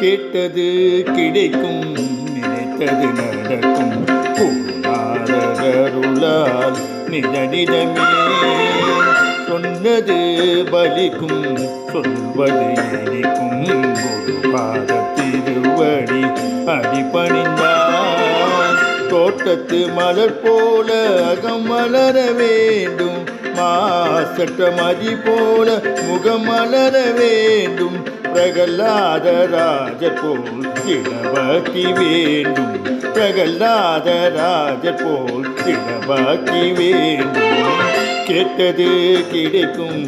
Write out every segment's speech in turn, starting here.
கேட்டது கிடைக்கும், நினைத்தது நடக்கும். பூர்ணாரருளால் நிதனிதமே சொன்னது பலிக்கும், சொல்வது இனிக்கும். குரு பாத திருவடி அடிபணிந்தார். தோட்டத்து மலர் போல அகம் மலர வேண்டும், மாசற்ற மதி போல முகம் மலர வேண்டும். பிரகலாத ராஜர் போல் இடபாக்கி வேண்டும், பிரகலாத ராஜர் போல் இடபாக்கி வேண்டும். கேட்டது கிடைக்கும்,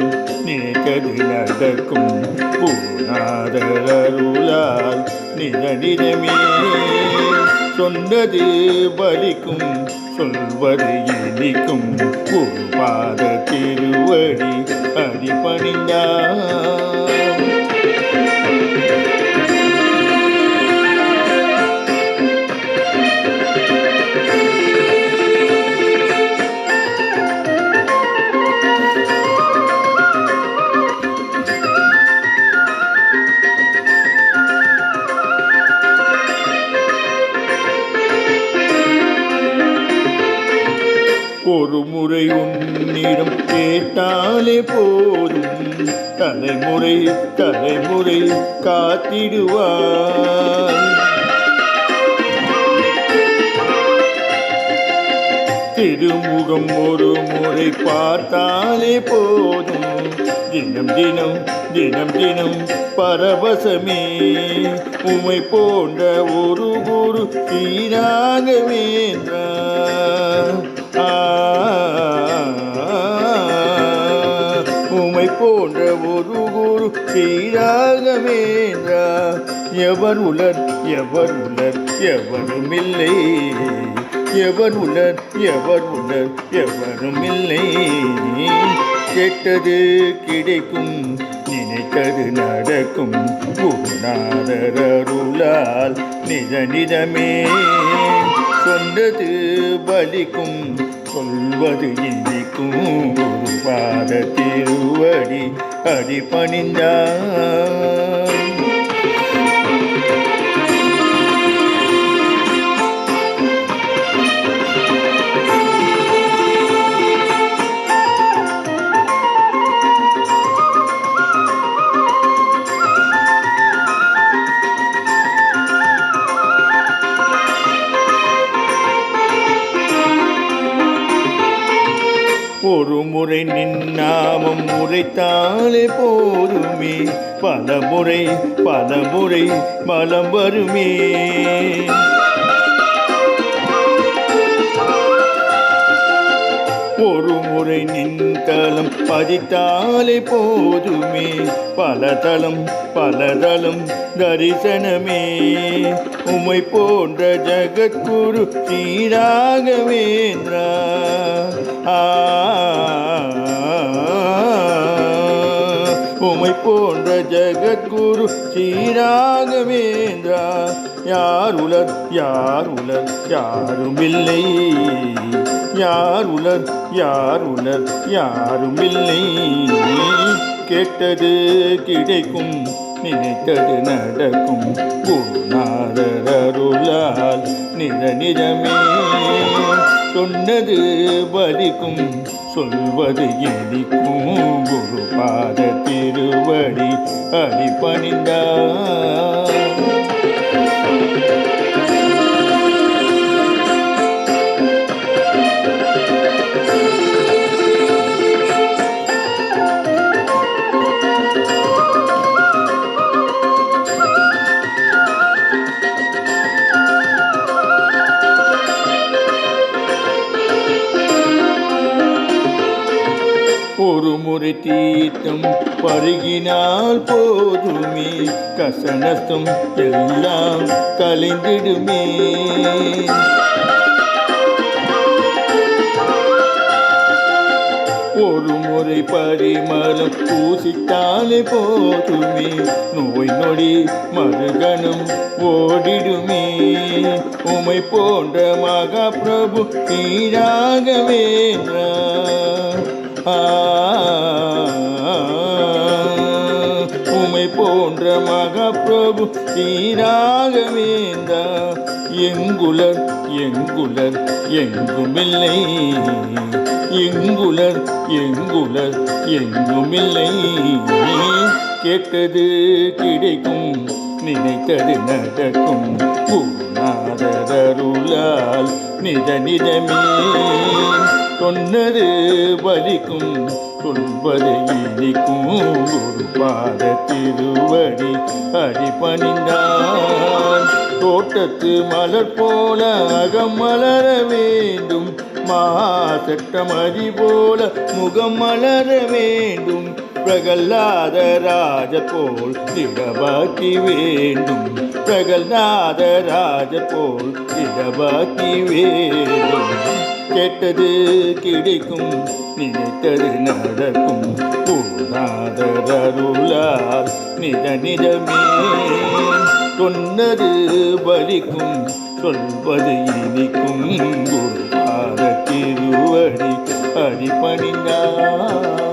நினைத்தது நடக்கும். பூர்ணாதர் அருளால் நிதனிதமே சொன்னது பலிக்கும், சொல்வது இனிக்கும். ஒரு பாத திருவடி அடிபணிந்தார். ஒரு முறை உன்னிடம் கேட்டாலே போதும், தலைமுறை தலைமுறை காத்திடுவார். திருமுகம் ஒரு முறை பார்த்தாலே போதும், தினம் தினம் தினம் தினம் பரவசமே. உமை போன்ற ஒரு குரு சீராக வேண்டார். உமை போன்ற ஒரு குரு சீராகவேண்டா. எவர் உலர் எவர் உலர் எவருமில்லை, எவர் உலர் எவர் உலர் எவருமில்லை. கேட்டது கிடைக்கும், நினைத்தது நடக்கும். குருநாதர் அருளால் நிதனிதமே சொன்னது பலிக்கும், சொல்வது இனிக்கும். ஒரு பாத திருவடி அடிபணிந்தார். ஒரு முறை நின்னாமம் உரைத்தாலே போதுமே, பல முறை மலம் வருமே. ஒரு முறை நின் தலம் பதித்தாலே போதுமே, பலதலம் தரிசனமே. உமை போன்ற ஜகத்குரு சீராகவேந்திரா. உமை போன்ற ஜகத்குரு சீராகவேந்திரா. யார் உலர் யாருமில்லை, யார் உலர் யாருமில்லை. கேட்டது கிடைக்கும், நினைத்தது நடக்கும். குருநாதர் அருளால் நிதனிதமே சொன்னது பலிக்கும், சொல்வது இனிக்கும். குரு பாத திருவடி அடிபணிந்தார். ஒரு முறை தீர்த்தம் பருகினால் போதுமே, கசனத்தும் எல்லாம் கலைந்திடுமே. ஒரு முறை பரிமளம் பூசித்தாலே போதுமே, நோய் நொடி மறுகணம் ஓடிடுமே. உமை போன்ற மகா பிரபு சீராகவேந்திரா. உமை உமை போன்ற மகாபிரபு ஸ்ரீராகவேந்தா எங்குலர் எங்குலர் எங்குமில்லை எங்குலர் எங்குலர் எங்குமில்லை கேட்டது கிடைக்கும் நினைத்தது நடக்கும் குருநாதருளால் நித நிதமே சொன்னது பலிக்கும் சொல்வது இனிக்கும் குருபாத திருவடி அடிபணிந்தான் தோட்டத்து மலர் போல அகம் மலர வேண்டும் மாசட்டமதி போல முகம் மலர வேண்டும் பிரகல்லாத ராஜ போல் திடபாக்கி வேண்டும் பிரகல்லாத ராஜ போல் திடபாக்கி வேண்டும் கேட்டது கிடைக்கும் நினைத்தது நடக்கும் பூநாதருளால் நித நிதமே சொன்னது பலிக்கும் சொல்வது இனிக்கும் குருபாத திருவடி அடிபணிந்தார்.